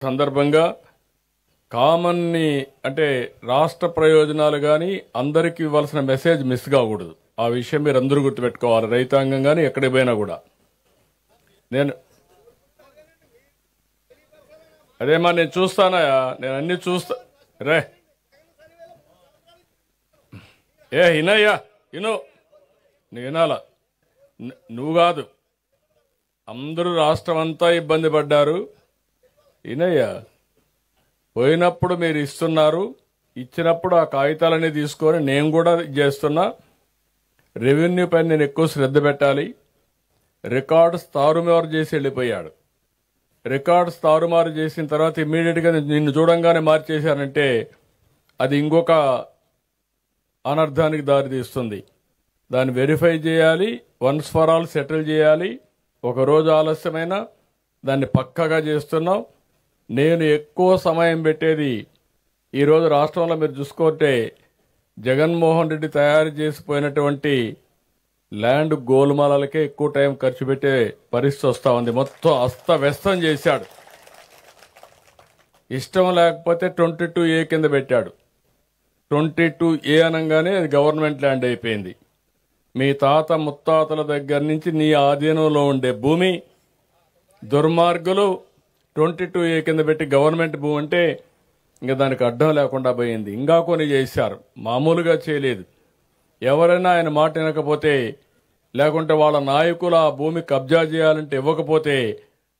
సందర్భంగా కామన్ని అంటే రాష్ట్ర ప్రయోజనాలు కానీ అందరికీ ఇవ్వాల్సిన మెసేజ్ మిస్ కాకూడదు. ఆ విషయం మీరు అందరూ గుర్తుపెట్టుకోవాలి. రైతాంగం కానీ ఎక్కడికి పోయినా కూడా అదేమా నేను చూస్తానయా, నేను అన్ని చూస్తా. రే వినయ్యా, నువ్వు వినాలా? నువ్వు కాదు, అందరూ రాష్ట్రం అంతా ఇబ్బంది పడ్డారు. వినయ్యా, పోయినప్పుడు మీరు ఇస్తున్నారు, ఇచ్చినప్పుడు ఆ కాగితాలన్నీ తీసుకొని నేను కూడా చేస్తున్నా. రెవెన్యూ పైన నేను ఎక్కువ శ్రద్ధ పెట్టాలి. రికార్డ్స్ తారుమారు చేసి వెళ్ళిపోయాడు. రికార్డ్స్ తారుమారు చేసిన తర్వాత ఇమ్మీడియట్గా నిన్ను చూడంగానే మార్చేశానంటే అది ఇంకొక అనర్థానికి దారితీస్తుంది. దాన్ని వెరిఫై చేయాలి, వన్స్ ఫర్ ఆల్ సెటిల్ చేయాలి. ఒకరోజు ఆలస్యమైనా దాన్ని పక్కగా చేస్తున్నాం. నేను ఎక్కువ సమయం పెట్టేది ఈరోజు రాష్ట్రంలో మీరు చూసుకుంటే జగన్మోహన్ రెడ్డి తయారు చేసిపోయినటువంటి ల్యాండ్ గోల్మాలకే ఎక్కువ టైం ఖర్చు పెట్టే పరిస్థితి వస్తూ ఉంది. మొత్తం అస్తవ్యస్తం చేశాడు. ఇష్టం లేకపోతే 22A కింద పెట్టాడు. 22A అనగానే అది గవర్నమెంట్ ల్యాండ్ అయిపోయింది. మీ తాత ముత్తాతల దగ్గర నుంచి నీ ఆధీనంలో ఉండే భూమి దుర్మార్గులు 22A కింద పెట్టి గవర్నమెంట్ భూమి అంటే ఇంకా దానికి అడ్డం లేకుండా పోయింది. ఇంకా కొన్ని చేశారు, మామూలుగా చేయలేదు. ఎవరైనా ఆయన మాట వినకపోతే, లేకుంటే వాళ్ళ నాయకులు ఆ భూమి కబ్జా చేయాలంటే ఇవ్వకపోతే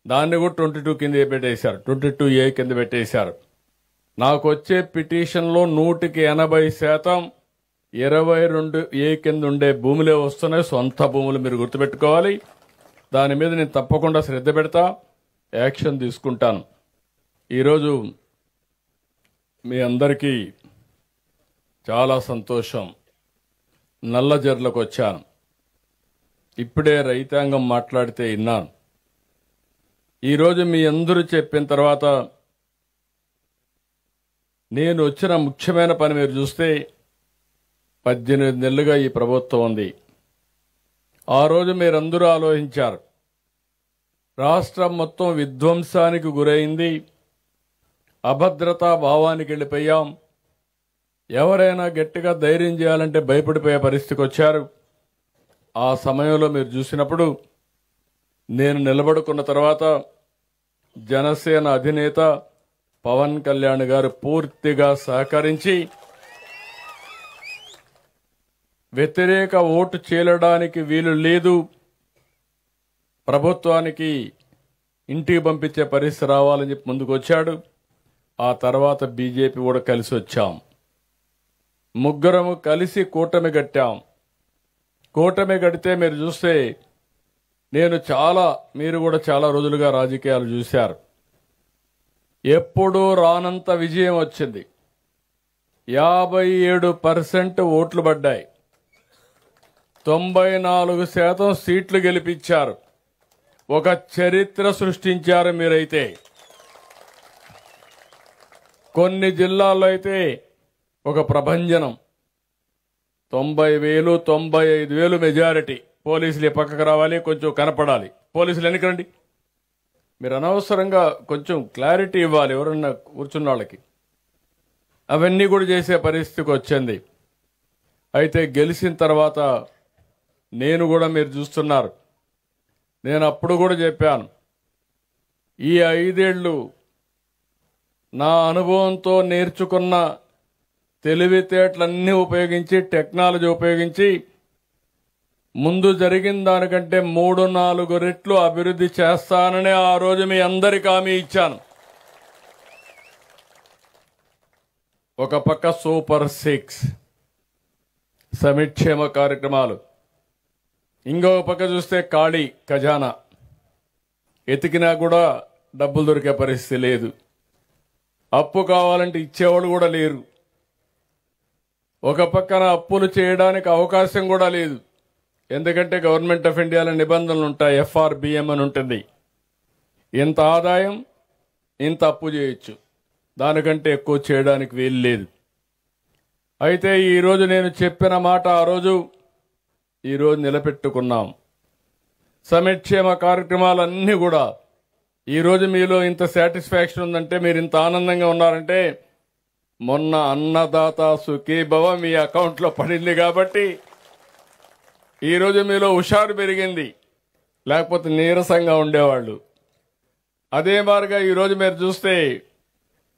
దాన్ని కూడా 22 కింద పెట్టేశారు, 22A కింద పెట్టేశారు. నాకు వచ్చే పిటిషన్లో 100% 22A కింద ఉండే భూములే వస్తున్నాయి, సొంత భూములు. మీరు గుర్తుపెట్టుకోవాలి. దాని మీద నేను తప్పకుండా శ్రద్ధ పెడతా, యాక్షన్ తీసుకుంటాను. ఈరోజు మీ అందరికీ చాలా సంతోషం. నల్లజర్లకు వచ్చాను. ఇప్పుడే రైతాంగం మాట్లాడితే విన్నాను. ఈరోజు మీ అందరూ చెప్పిన తర్వాత నేను వచ్చిన ముఖ్యమైన పని మీరు చూస్తే 18 నెలలుగా ఈ ప్రభుత్వం ఉంది. ఆ రోజు మీరందరూ ఆలోచించారు. రాష్ట్రం మొత్తం విధ్వంసానికి గురైంది, అభద్రతా భావానికి వెళ్ళిపోయాం. ఎవరైనా గట్టిగా ధైర్యం చేయాలంటే భయపడిపోయే పరిస్థితికి వచ్చారు. ఆ సమయంలో మీరు చూసినప్పుడు నేను నిలబడుకున్న తర్వాత జనసేన అధినేత పవన్ కళ్యాణ్ గారు పూర్తిగా సహకరించి వ్యతిరేక ఓటు చీలడానికి వీలు లేదు, ప్రభుత్వానికి ఇంటికి పంపించే పరిస్థితి రావాలని చెప్పి ముందుకు వచ్చాడు. ఆ తర్వాత బీజేపీ కూడా కలిసి వచ్చాం. ముగ్గురము కలిసి కూటమి కట్టాం. కూటమి కడితే మీరు చూస్తే మీరు కూడా చాలా రోజులుగా రాజకీయాలు చూశారు. ఎప్పుడూ రానంత విజయం వచ్చింది. 57% ఓట్లు పడ్డాయి. 94% సీట్లు గెలిపించారు. ఒక చరిత్ర సృష్టించారు మీరైతే. కొన్ని జిల్లాల్లో అయితే ఒక ప్రభంజనం, 90,000 95,000 మెజారిటీ. పోలీసులు పక్కకు రావాలి, కొంచెం కనపడాలి. పోలీసులు ఎన్నికరండి, మీరు అనవసరంగా కొంచెం క్లారిటీ ఇవ్వాలి ఎవరన్నా కూర్చున్న వాళ్ళకి. అవన్నీ కూడా చేసే పరిస్థితికి వచ్చింది. అయితే గెలిచిన తర్వాత నేను కూడా మీరు చూస్తున్నారు, నేను అప్పుడు కూడా చెప్పాను, ఈ 5 ఏళ్లు నా అనుభవంతో నేర్చుకున్న తెలివితేటలన్నీ ఉపయోగించి, టెక్నాలజీ ఉపయోగించి ముందు జరిగిన దానికంటే 3-4 రెట్లు అభివృద్ధి చేస్తానని ఆ రోజు మీ అందరికీ హామీ ఇచ్చాను. ఒక పక్క సూపర్ 6 సంక్షేమ కార్యక్రమాలు, ఇంకొక పక్క చూస్తే ఖాళీ ఖజానా, ఎతికినా కూడా డబ్బులు దొరికే పరిస్థితి లేదు. అప్పు కావాలంటే ఇచ్చేవాళ్ళు కూడా లేరు. ఒక పక్కన అప్పులు చేయడానికి అవకాశం కూడా లేదు. ఎందుకంటే గవర్నమెంట్ ఆఫ్ ఇండియాలో నిబంధనలు ఉంటాయి, FRBM అని ఉంటుంది. ఇంత ఆదాయం ఇంత అప్పు చేయొచ్చు, దానికంటే ఎక్కువ చేయడానికి వీలు లేదు. అయితే ఈరోజు నేను చెప్పిన మాట ఆ రోజు ఈరోజు నిలబెట్టుకున్నాం. సంక్షేమ కార్యక్రమాలన్నీ కూడా ఈరోజు మీలో ఇంత సాటిస్ఫాక్షన్ ఉందంటే, మీరు ఇంత ఆనందంగా ఉన్నారంటే మొన్న అన్నదాత సుఖీభవ మీ అకౌంట్లో పడింది కాబట్టి ఈరోజు మీలో హుషారు పెరిగింది. లేకపోతే నీరసంగా ఉండేవాళ్ళు. అదే మాదిరిగా ఈరోజు మీరు చూస్తే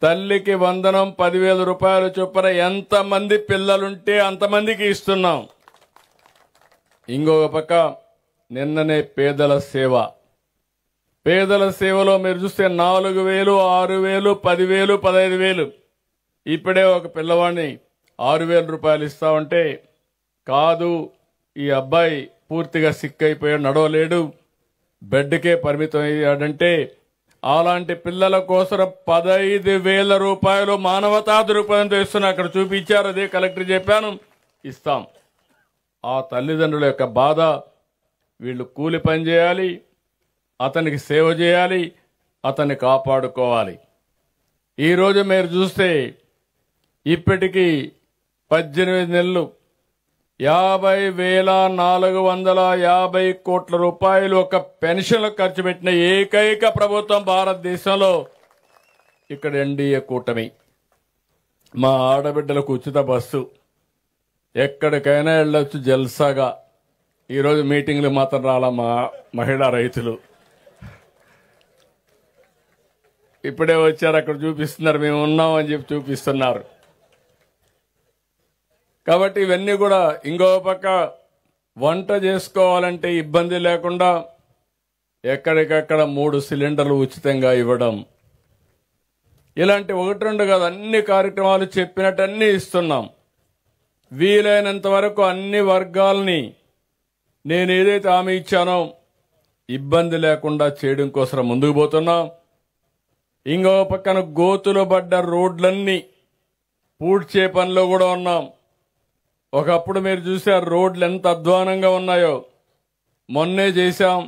తల్లికి వందనం 10,000 రూపాయలు చొప్పున ఎంతమంది పిల్లలుంటే అంతమందికి ఇస్తున్నాం. ఇంకొక పక్క నిన్ననే పేదల సేవ. పేదల సేవలో మీరు చూస్తే 4,000, 6,000, 10,000, 15,000. ఇప్పుడే ఒక పిల్లవాడిని 6,000 రూపాయలు ఇస్తామంటే, కాదు ఈ అబ్బాయి పూర్తిగా సిక్ అయిపోయాడు, నడవలేడు, బెడ్కే పరిమితం అయ్యాడంటే అలాంటి పిల్లల కోసం 15,000 రూపాయలు మానవతా దృక్పథంతో ఇస్తున్నా. అక్కడ చూపించారు, అదే కలెక్టర్ చెప్పాను, ఇస్తాం. ఆ తల్లిదండ్రుల యొక్క బాధ, వీళ్ళు కూలి పని చేయాలి, అతనికి సేవ చేయాలి, అతన్ని కాపాడుకోవాలి. ఈరోజు మీరు చూస్తే ఇప్పటికీ 18 నెలలు 50,450 కోట్ల రూపాయలు ఒక పెన్షన్లు ఖర్చు పెట్టిన ఏకైక ప్రభుత్వం భారతదేశంలో ఇక్కడ ఎన్డీఏ కూటమి. మా ఆడబిడ్డలకు ఉచిత బస్సు, ఎక్కడికైనా వెళ్ళొచ్చు జల్సాగా. ఈరోజు మీటింగ్లు మాత్రం రాలా మా మహిళా రైతులు. ఇప్పుడే వచ్చారు, అక్కడ చూపిస్తున్నారు, మేము ఉన్నామని చెప్పి చూపిస్తున్నారు. కాబట్టి ఇవన్నీ కూడా. ఇంకో పక్క వంట చేసుకోవాలంటే ఇబ్బంది లేకుండా ఎక్కడికక్కడ 3 సిలిండర్లు ఉచితంగా ఇవ్వడం. ఇలాంటి 1-2 కాదు, అన్ని కార్యక్రమాలు చెప్పినట్టు అన్ని ఇస్తున్నాం. వీలైనంత వరకు అన్ని వర్గాల్ని నేను ఏదైతే హామీ ఇచ్చానో ఇబ్బంది లేకుండా చేయడం కోసం ముందుకు పోతున్నాం. ఇంకో పక్కన గోతులు పడ్డ రోడ్లన్నీ పూడ్చే పనిలో కూడా ఉన్నాం. ఒకప్పుడు మీరు చూశారు రోడ్లు ఎంత అధ్వానంగా ఉన్నాయో. మొన్నే చేశాం,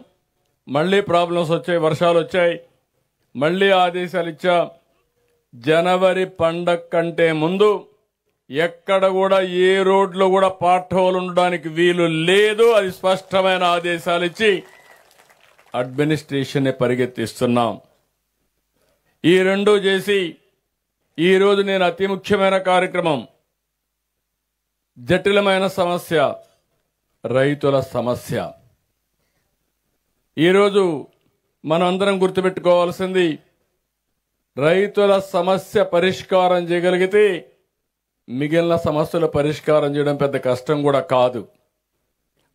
మళ్ళీ ప్రాబ్లమ్స్ వచ్చాయి, వర్షాలు వచ్చాయి, మళ్ళీ ఆదేశాలు ఇచ్చాం. జనవరి పండగ కంటే ముందు ఎక్కడ కూడా ఏ రోడ్లో కూడా పార్ట్ హోల్ ఉండడానికి వీలు లేదు. అది స్పష్టమైన ఆదేశాలు ఇచ్చి అడ్మినిస్ట్రేషన్ పరిగెత్తిస్తున్నాం. ఈ రెండు చేసి ఈరోజు నేను అతి ముఖ్యమైన కార్యక్రమం, జటిలమైన సమస్య, రైతుల సమస్య. ఈరోజు మనం అందరం గుర్తుపెట్టుకోవాల్సింది, రైతుల సమస్య పరిష్కారం చేయగలిగితే మిగిలిన సమస్యల పరిష్కారం చేయడం పెద్ద కష్టం కూడా కాదు.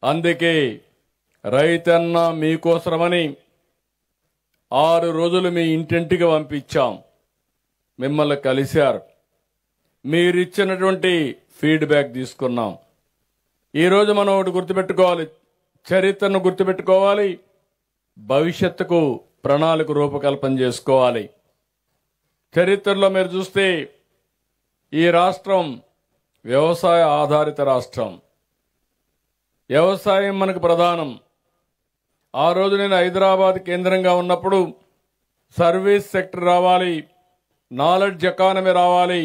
అందుకే రైతన్న మీకోసమని 6 రోజులు మీ ఇంటింటికి పంపించాం. మిమ్మల్ని కలిశారు, మీరిచ్చినటువంటి ఫీడ్బ్యాక్ తీసుకున్నాం. ఈరోజు మనం ఒకటి గుర్తుపెట్టుకోవాలి, చరిత్రను గుర్తుపెట్టుకోవాలి, భవిష్యత్తుకు ప్రణాళిక రూపకల్పన చేసుకోవాలి. చరిత్రలో మీరు చూస్తే ఈ రాష్ట్రం వ్యవసాయ ఆధారిత రాష్ట్రం. వ్యవసాయం మనకు ప్రధానం. ఆ రోజు నేను హైదరాబాద్ కేంద్రంగా ఉన్నప్పుడు సర్వీస్ సెక్టర్ రావాలి, నాలెడ్జ్ ఎకానమీ రావాలి,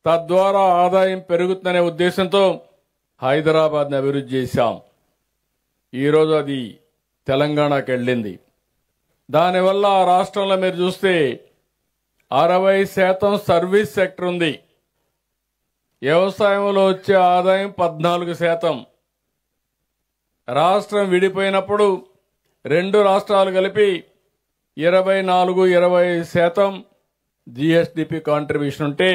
తద్వారా ఆదాయం పెరుగుతుందనే ఉద్దేశంతో హైదరాబాద్ని అభివృద్ధి చేశాం. ఈరోజు అది తెలంగాణకు వెళ్ళింది. దానివల్ల ఆ రాష్ట్రంలో మీరు చూస్తే 60% సర్వీస్ సెక్టర్ ఉంది. వ్యవసాయంలో వచ్చే ఆదాయం 14%. రాష్ట్రం విడిపోయినప్పుడు 2 రాష్ట్రాలు కలిపి 24-25% జిఎస్డిపి కాంట్రిబ్యూషన్ ఉంటే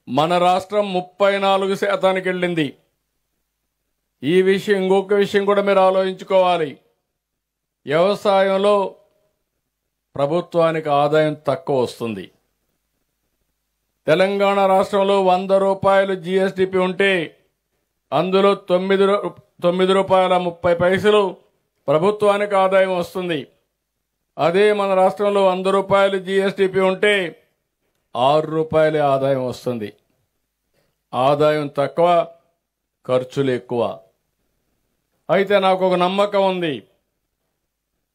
మన రాష్ట్రం 34%కి వెళ్ళింది. ఈ విషయం, ఇంకొక విషయం కూడా మీరు ఆలోచించుకోవాలి. వ్యవసాయంలో ప్రభుత్వానికి ఆదాయం తక్కువ వస్తుంది. తెలంగాణ రాష్ట్రంలో 100 రూపాయలు జిఎస్డిపి ఉంటే అందులో 9 రూపాయల 30 పైసలు ప్రభుత్వానికి ఆదాయం వస్తుంది. అదే మన రాష్ట్రంలో 100 రూపాయలు జిఎస్డిపి ఉంటే 6 రూపాయలే ఆదాయం వస్తుంది. ఆదాయం తక్కువ, ఖర్చులు ఎక్కువ. అయితే నాకు ఒక నమ్మకం ఉంది,